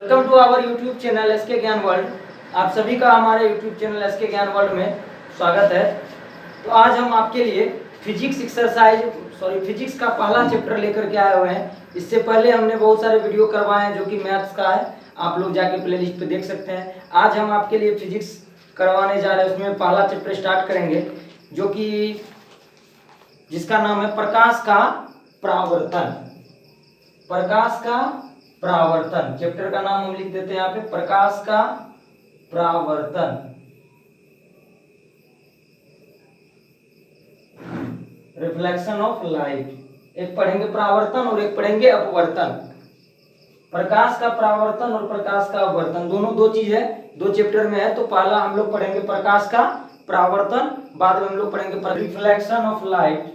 Welcome to our YouTube channel SK Gyan World. आप सभी का हमारे YouTube channel SK Gyan World में स्वागत है। तो आज हम आपके लिए फिजिक्स का पहला चैप्टर लेकर के आए हुए हैं। इससे पहले हमने बहुत सारे वीडियो करवाए हैं जो कि मैथ्स का है, आप लोग जाके प्लेलिस्ट पे देख सकते हैं। आज हम आपके लिए फिजिक्स करवाने जा रहे हैं, उसमें पहला चैप्टर स्टार्ट करेंगे जो कि जिसका नाम है प्रकाश का परावर्तन। प्रकाश का परावर्तन चैप्टर का नाम हम लिख देते हैं यहाँ पे, प्रकाश का परावर्तन। Reflection of light. एक पढ़ेंगे परावर्तन और एक पढ़ेंगे अपवर्तन। प्रकाश का परावर्तन और प्रकाश का अपवर्तन दोनों दो चीज है, दो चैप्टर में है। तो पहला हम लोग पढ़ेंगे प्रकाश का परावर्तन, बाद में हम लोग पढ़ेंगे reflection of light.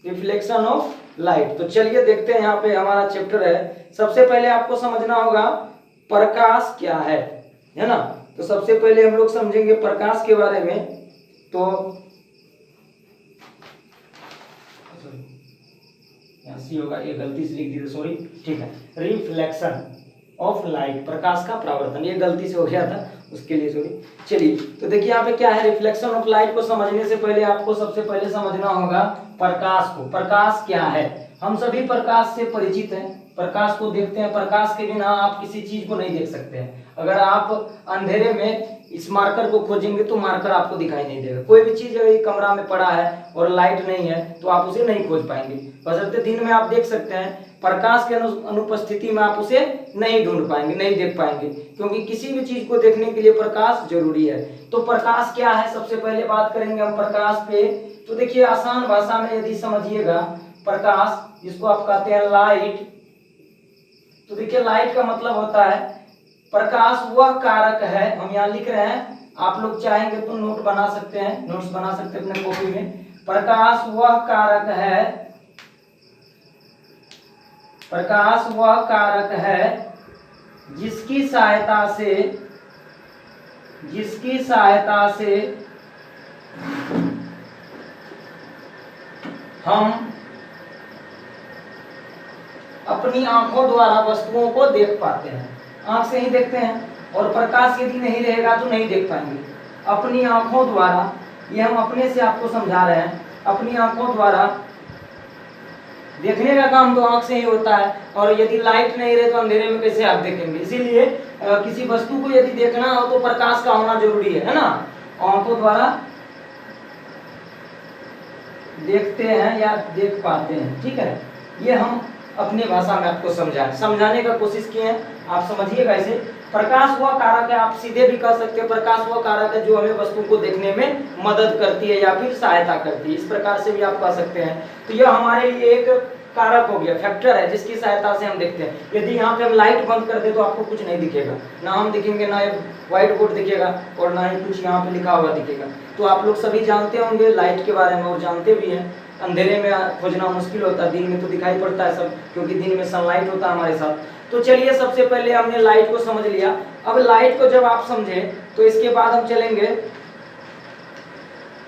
Reflection of light. तो चलिए देखते हैं यहाँ पे हमारा चैप्टर है। सबसे पहले आपको समझना होगा प्रकाश क्या है ना। तो सबसे पहले हम लोग समझेंगे प्रकाश के बारे में। तो सी होगा, ये गलती से लिख दी, सॉरी, ठीक है। रिफ्लेक्शन ऑफ लाइट, प्रकाश का परावर्तन, ये गलती से हो गया था, उसके लिए सॉरी। चलिए तो देखिए यहाँ पे क्या है। रिफ्लेक्शन ऑफ लाइट को समझने से पहले आपको सबसे पहले समझना होगा प्रकाश को। प्रकाश क्या है? हम सभी प्रकाश से परिचित हैं, प्रकाश को देखते हैं। प्रकाश के बिना आप किसी चीज को नहीं देख सकते हैं। अगर आप अंधेरे में इस मार्कर को खोजेंगे तो मार्कर आपको दिखाई नहीं देगा। कोई भी चीज अगर कमरा में पड़ा है और लाइट नहीं है तो आप उसे नहीं खोज पाएंगे। बशर्ते दिन में आप देख सकते हैं, प्रकाश के अनुपस्थिति में आप उसे नहीं ढूंढ पाएंगे, नहीं देख पाएंगे, क्योंकि किसी भी चीज को देखने के लिए प्रकाश जरूरी है। तो प्रकाश क्या है, सबसे पहले बात करेंगे हम प्रकाश पे। तो देखिए आसान भाषा में यदि समझिएगा, प्रकाश जिसको आप कहते हैं लाइट, तो देखिए लाइट का मतलब होता है प्रकाश वह कारक है। हम यहाँ लिख रहे हैं, आप लोग चाहेंगे तो नोट बना सकते हैं, नोट्स बना सकते हैं अपने कॉपी में। प्रकाश वह कारक है, प्रकाश वह कारक है जिसकी सहायता से हम अपनी आंखों द्वारा वस्तुओं को देख पाते हैं। आंख से ही देखते हैं, और प्रकाश यदि नहीं रहेगा तो नहीं देख पाएंगे। अपनी आंखों द्वारा, ये हम अपने से आपको समझा रहे हैं, अपनी आंखों द्वारा देखने का काम तो आंख से ही होता है। और यदि लाइट नहीं रहे तो अंधेरे में कैसे आप देखेंगे? इसीलिए किसी वस्तु को यदि देखना हो तो प्रकाश का होना जरूरी है ना। आंखों द्वारा देखते हैं या देख पाते हैं, ठीक है। ये हम अपनी भाषा में आपको समझाने का कोशिश किए हैं, आप समझिएगा इसे। प्रकाश वह कारक है, आप सीधे भी कह सकते हैं प्रकाश वह कारक है जो हमें वस्तु को देखने में मदद करती है या फिर सहायता करती है, इस प्रकार से भी आप कह सकते हैं। तो यह हमारे लिए एक कारक हो गया, फैक्टर है जिसकी सहायता से हम देखते हैं। यदि यहाँ पे हम लाइट बंद कर दे तो आपको कुछ नहीं दिखेगा, ना हम दिखेंगे, ना व्हाइट बोर्ड दिखेगा और ना ही कुछ यहाँ पे लिखा हुआ दिखेगा। तो आप लोग सभी जानते होंगे लाइट के बारे में, और जानते भी हैं अंधेरे में खोजना मुश्किल होता है, दिन में तो दिखाई पड़ता है सब, क्योंकि दिन में सनलाइट होता है हमारे साथ। तो चलिए सबसे पहले हमने लाइट को समझ लिया। अब लाइट को जब आप समझे तो इसके बाद हम चलेंगे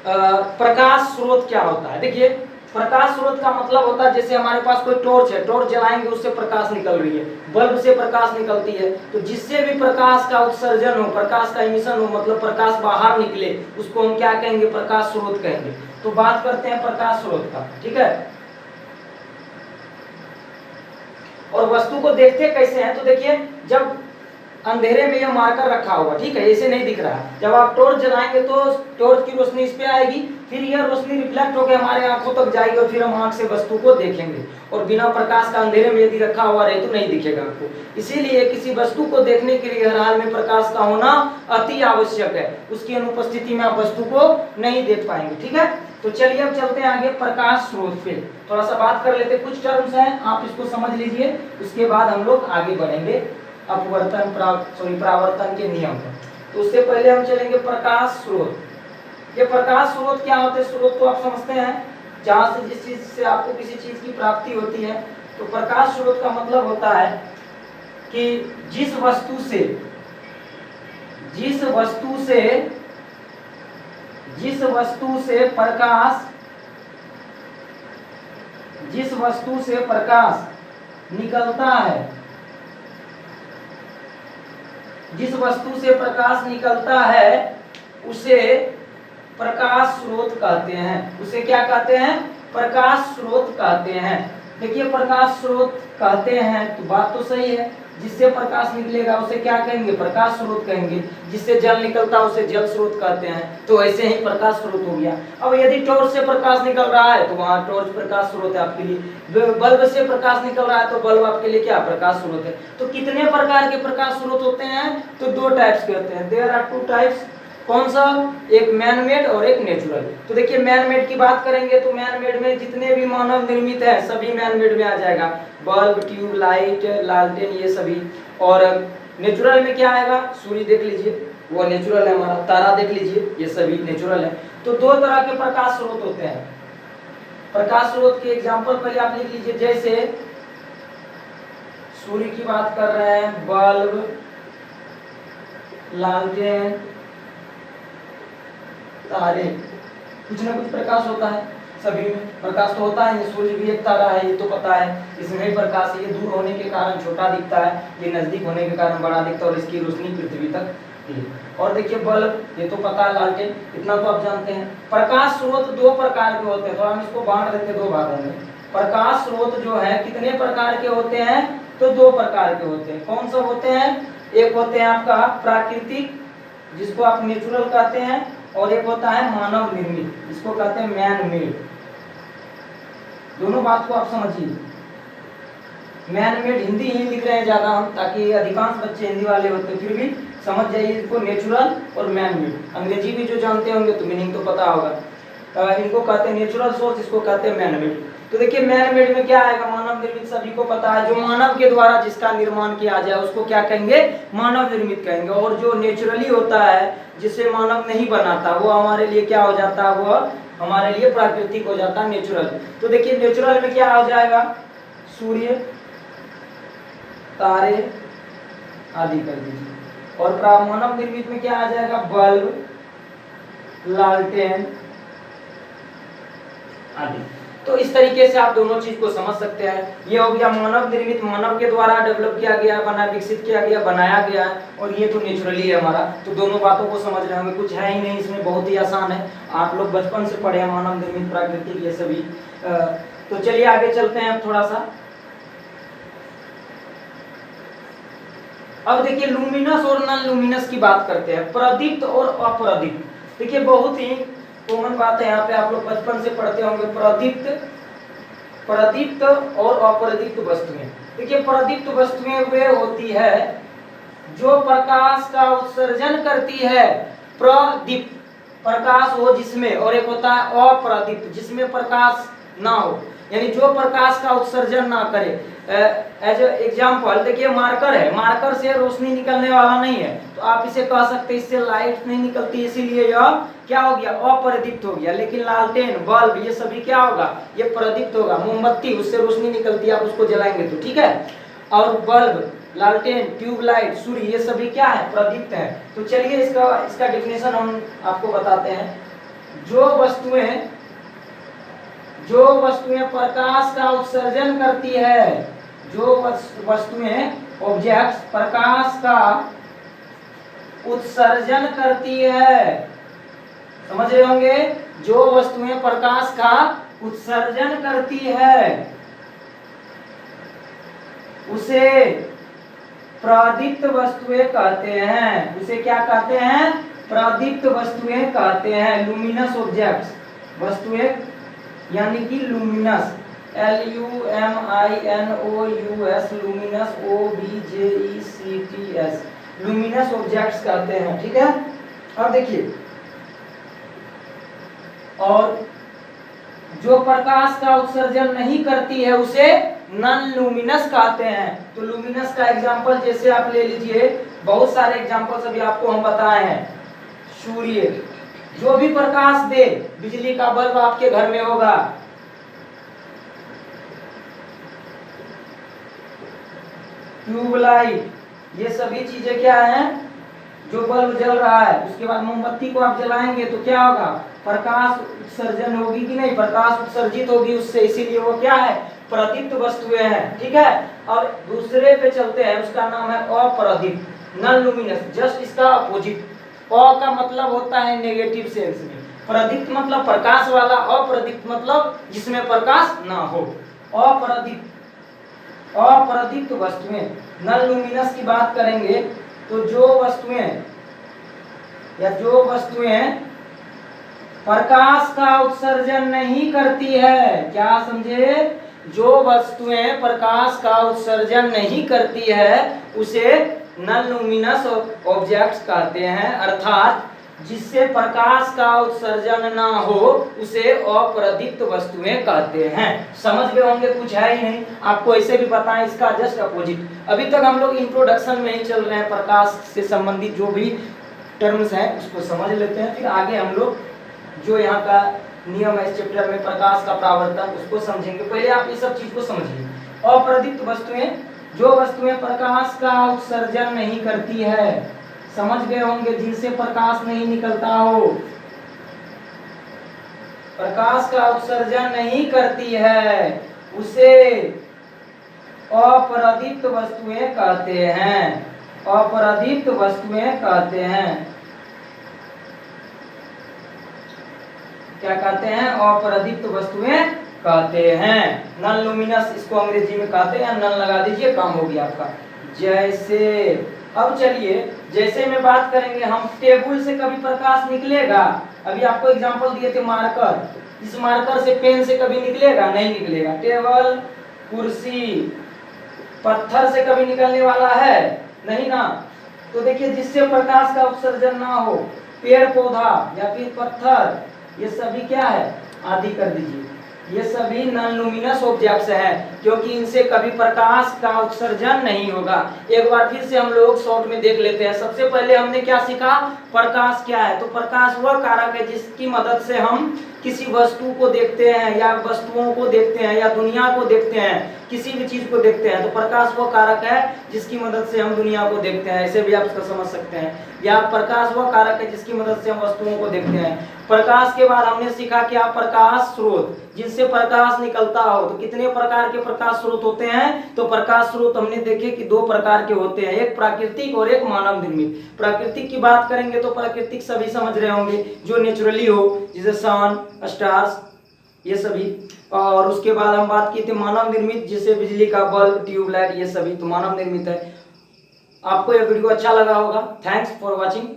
प्रकाश स्रोत क्या होता है। देखिए प्रकाश स्रोत का मतलब होता है जैसे हमारे पास कोई टॉर्च है, टॉर्च जलाएंगे उससे प्रकाश निकल रही है, बल्ब से प्रकाश निकलती है। तो जिससे भी प्रकाश का उत्सर्जन हो, प्रकाश का इमिशन हो, मतलब प्रकाश बाहर निकले, उसको हम क्या कहेंगे? प्रकाश स्रोत कहेंगे। तो बात करते हैं प्रकाश स्रोत का, ठीक है। और वस्तु को देखते कैसे हैं? तो देखिए जब अंधेरे में यह मार्कर रखा होगा, ठीक है, इसे नहीं दिख रहा है, जब आप टॉर्च जलाएंगे तो टॉर्च की रोशनी इस पे आएगी, फिर यह रोशनी रिफ्लेक्ट होकर हमारे आंखों तक जाएगी और फिर हम आंख से वस्तु को देखेंगे। और बिना प्रकाश का अंधेरे में यदि रखा हुआ रहे तो नहीं दिखेगा आपको। इसीलिए किसी वस्तु को देखने के लिए हर हाल में प्रकाश का होना अति आवश्यक है। उसकी अनुपस्थिति में आप वस्तु को नहीं देख पाएंगे, ठीक है। तो चलिए अब चलते हैं आगे प्रकाश स्रोत पे, थोड़ा सा बात कर लेते। कुछ टर्म्स हैं, आप इसको समझ लीजिए, उसके बाद हम लोग आगे बढ़ेंगे अपवर्तन परावर्तन के नियम पर। तो उससे पहले हम चलेंगे प्रकाश स्रोत। ये प्रकाश स्रोत क्या होते हैं? स्रोत तो आप समझते हैं, जहां से जिस चीज से आपको किसी चीज की प्राप्ति होती है। तो प्रकाश स्रोत का मतलब होता है कि जिस वस्तु से जिस वस्तु से प्रकाश निकलता है, जिस वस्तु से प्रकाश निकलता है उसे प्रकाश स्रोत कहते हैं। उसे क्या कहते हैं? प्रकाश स्रोत कहते हैं। देखिए प्रकाश स्रोत कहते हैं तो बात तो सही है, जिससे प्रकाश निकलेगा उसे क्या कहेंगे? प्रकाश स्रोत कहेंगे। जिससे जल निकलता है उसे जल स्रोत कहते हैं। तो ऐसे ही प्रकाश स्रोत हो गया। अब यदि टॉर्च से प्रकाश निकल रहा है तो वहाँ टॉर्च प्रकाश स्रोत है आपके लिए। बल्ब से प्रकाश निकल रहा है तो बल्ब आपके लिए क्या? प्रकाश स्रोत है। तो कितने प्रकार के प्रकाश स्रोत होते हैं? तो दो टाइप्स के होते हैं। There are two types. कौन सा? एक मैन मेड और एक नेचुरल। तो देखिए मैन मेड की बात करेंगे तो मैन मेड में जितने भी मानव निर्मित है सभी मैन मेड में आ जाएगा। बल्ब, ट्यूब लाइट, लालटेन, ये सभी। और नेचुरल में क्या आएगा? सूर्य देख लीजिए, वो नेचुरल है हमारा। तारा देख लीजिए, ये सभी नेचुरल है। तो दो तरह के प्रकाश स्रोत होते हैं। प्रकाश स्रोत के एग्जाम्पल पहले आप लिख लीजिए। जैसे सूर्य की बात कर रहे हैं, बल्ब, लालटेन, तारे, कुछ ना कुछ प्रकाश होता है सभी में। प्रकाश तो होता है। सूर्य भी एक तारा है, ये तो पता है। इसमें भी प्रकाश है। ये दूर होने के कारण छोटा दिखता है, ये नजदीक होने के कारण बड़ा दिखता है और इसकी रोशनी पृथ्वी तक है। और देखिए बल्ब, ये तो पता है, लालटेन, इतना तो आप जानते हैं। प्रकाश स्रोत दो प्रकार के होते हैं। तो हम इसको बांट देते हैं दो भागों में। प्रकाश स्रोत जो है कितने प्रकार के होते हैं? तो दो प्रकार के होते हैं। कौन सा होते हैं? एक होते हैं आपका प्राकृतिक, जिसको आप नेचुरल कहते हैं, और एक होता है मानव निर्मित, जिसको कहते हैं मैन मेड। दोनों बात को आप समझिए। मैन मेड हिंदी ही लिख रहे हैं ज्यादा हम, ताकि अधिकांश बच्चे हिंदी वाले होते हैं, फिर भी समझ जाइए इसको, नेचुरल और मैन मेड। अंग्रेजी भी जो जानते होंगे तो मीनिंग तो पता होगा। इनको कहते हैं नेचुरल सोर्स, इसको कहते हैं मैन मेड। तो देखिए मैन मेड में क्या आएगा? मानव निर्मित, सभी को पता है। जो मानव के द्वारा जिसका निर्माण किया जाए उसको क्या कहेंगे? मानव निर्मित कहेंगे। और जो नेचुरली होता है, जिसे मानव नहीं बनाता, वो हमारे लिए क्या हो जाता है? वो हमारे लिए प्राकृतिक हो जाता है, नेचुरल। तो देखिए नेचुरल में क्या हो जाएगा? सूर्य, तारे आदि कर दीजिए। और मानव निर्मित में क्या आ जाएगा? बल्ब, लालटेन आदि। तो इस तरीके से आप दोनों चीज को समझ सकते हैं। ये हो गया मानव निर्मित, मानव के द्वारा डेवलप किया गया, विकसित किया गया, बनाया गया। और ये तो नेचुरली है हमारा। तो दोनों बातों को समझ रहे होंगे, कुछ है ही नहीं इसमें, बहुत ही आसान है। आप लोग बचपन से पढ़े हैं मानव निर्मित, प्राकृतिक, ये सभी। तो चलिए आगे चलते हैं अब थोड़ा सा। अब देखिए लुमिनस और नॉन लुमिनस की बात करते हैं, प्रदीप्त और अप्रदीप्त। देखिए बहुत ही कॉमन बात है, यहाँ पे आप लोग बचपन से पढ़ते होंगे। प्रदीप्त और अप्रदीप्त वस्तुएं। देखिए प्रदीप्त वस्तुएं वे होती है जो प्रकाश का उत्सर्जन करती है। प्रदीप्त प्रकाश हो जिसमें, और एक होता है अप्रदीप्त जिसमें प्रकाश ना हो, यानी जो प्रकाश का उत्सर्जन ना करे। एज एग्जाम्पल देखिए मार्कर है, मार्कर से रोशनी निकलने वाला नहीं है, तो आप इसे कह सकते हैं इससे लाइट नहीं निकलती, इसीलिए यह क्या हो गया? अप्रदीप्त हो गया। लेकिन लालटेन, बल्ब, ये सभी क्या होगा? ये प्रदीप्त होगा। मोमबत्ती, उससे रोशनी निकलती है, आप उसको जलाएंगे तो, ठीक है। और बल्ब, लालटेन, ट्यूबलाइट, सूर्य, ये सभी क्या है? प्रदीप्त है। तो चलिए इसका डेफिनेशन हम आपको बताते हैं। जो वस्तुएं प्रकाश का उत्सर्जन करती है, जो वस्तुएं ऑब्जेक्ट्स प्रकाश का उत्सर्जन करती है, समझ रहे होंगे, जो वस्तुएं प्रकाश का उत्सर्जन करती है उसे प्रदीप्त वस्तुएं कहते हैं। उसे क्या कहते हैं? प्रदीप्त वस्तुएं कहते हैं। लुमिनस ऑब्जेक्ट्स, वस्तुएं यानी कि luminous, LUMINOUS, luminous, OBJECTS, luminous objects कहते हैं, ठीक है। अब देखिए, और जो प्रकाश का उत्सर्जन नहीं करती है उसे नॉन लुमिनस कहते हैं। तो लुमिनस का एग्जांपल जैसे आप ले लीजिए, बहुत सारे एग्जांपल्स अभी आपको हम बताए हैं। सूर्य जो भी प्रकाश दे, बिजली का बल्ब आपके घर में होगा, ट्यूबलाइट, ये सभी चीजें क्या हैं? जो बल्ब जल रहा है उसके बाद मोमबत्ती को आप जलाएंगे तो क्या होगा, प्रकाश उत्सर्जन होगी कि नहीं, प्रकाश उत्सर्जित होगी उससे, इसीलिए वो क्या है, प्रदीप्त वस्तुएं हैं। ठीक है, अब दूसरे पे चलते हैं, उसका नाम है अप्रदीप्त, नॉन लुमिनस, जस्ट इसका अपोजिट। अ का मतलब होता है नेगेटिव सेंस में, प्रदीप्त मतलब प्रकाश वाला, अप्रदीप्त मतलब जिसमें प्रकाश ना हो। अप्रदीप्त वस्तुएं, नॉन लुमिनस की बात करेंगे तो जो वस्तुएं प्रकाश का उत्सर्जन नहीं करती है, क्या समझे, जो वस्तुएं प्रकाश का उत्सर्जन नहीं करती है उसे नॉन लुमिनस ऑब्जेक्ट्स कहते हैं, अर्थात जिससे प्रकाश का उत्सर्जन ना हो उसे अप्रदीप्त वस्तुएं कहते हैं। समझ गए होंगे, कुछ है ही नहीं, आपको ऐसे भी पता है इसका जस्ट अपोजिट। अभी तक हम लोग इंट्रोडक्शन में ही चल रहे हैं, प्रकाश से संबंधित जो भी टर्म्स हैं उसको समझ लेते हैं, फिर आगे हम लोग जो यहाँ का नियम है इस चैप्टर में प्रकाश का परावर्तन उसको समझेंगे। पहले आप ये सब चीज को समझिए। अप्रदीप्त वस्तुएं, जो वस्तुएं प्रकाश का उत्सर्जन नहीं करती है, समझ गए होंगे, जिनसे प्रकाश नहीं निकलता हो, प्रकाश का उत्सर्जन नहीं करती है उसे अप्रदीप्त वस्तुएं कहते हैं, अप्रदीप्त वस्तुएं कहते हैं। क्या कहते हैं, अप्रदीप्त वस्तुएं कहते हैं, नॉन लुमिनस इसको अंग्रेजी में कहते हैं, नॉन लगा दीजिए, काम हो गया आपका। जैसे, अब चलिए जैसे में बात करेंगे हम, टेबल से कभी प्रकाश निकलेगा, अभी आपको एग्जांपल दिए थे मार्कर, इस मार्कर से पेन से कभी निकलेगा, नहीं निकलेगा। टेबल, कुर्सी, पत्थर से कभी निकलने वाला है नहीं ना। तो देखिए जिससे प्रकाश का उत्सर्जन ना हो, पेड़ पौधा या फिर पत्थर, ये सभी क्या है, आदि कर दीजिए, ये सभी नॉन लुमिनस ऑब्जेक्ट्स हैं क्योंकि इनसे कभी प्रकाश का उत्सर्जन नहीं होगा। एक बार फिर से हम लोग शॉर्ट में देख लेते हैं। सबसे पहले हमने क्या सीखा, प्रकाश क्या है, तो प्रकाश वह कारक है जिसकी मदद से हम किसी वस्तु को देखते हैं या वस्तुओं को देखते हैं या दुनिया को देखते हैं, किसी भी चीज को देखते हैं, तो प्रकाश वो कारक है जिसकी मदद से हम दुनिया को देखते हैं, ऐसे भी आप इसको समझ सकते हैं। या प्रकाश वो कारक है जिसकी मदद से हम वस्तुओं को देखते हैं। प्रकाश के बाद हमने सीखा क्या, प्रकाश स्रोत, जिनसे प्रकाश निकलता हो। तो कितने प्रकार के प्रकाश स्रोत होते हैं, तो प्रकाश स्रोत हमने देखे कि दो प्रकार के होते हैं, एक प्राकृतिक और एक मानव निर्मित। प्राकृतिक की बात करेंगे तो प्राकृतिक सभी समझ रहे होंगे, जो नेचुरली हो, जैसे सन, स्टार्स, ये सभी। और उसके बाद हम बात की थी मानव निर्मित, जैसे बिजली का बल्ब, ट्यूबलाइट, ये सभी तो मानव निर्मित है। आपको यह वीडियो अच्छा लगा होगा। Thanks for watching.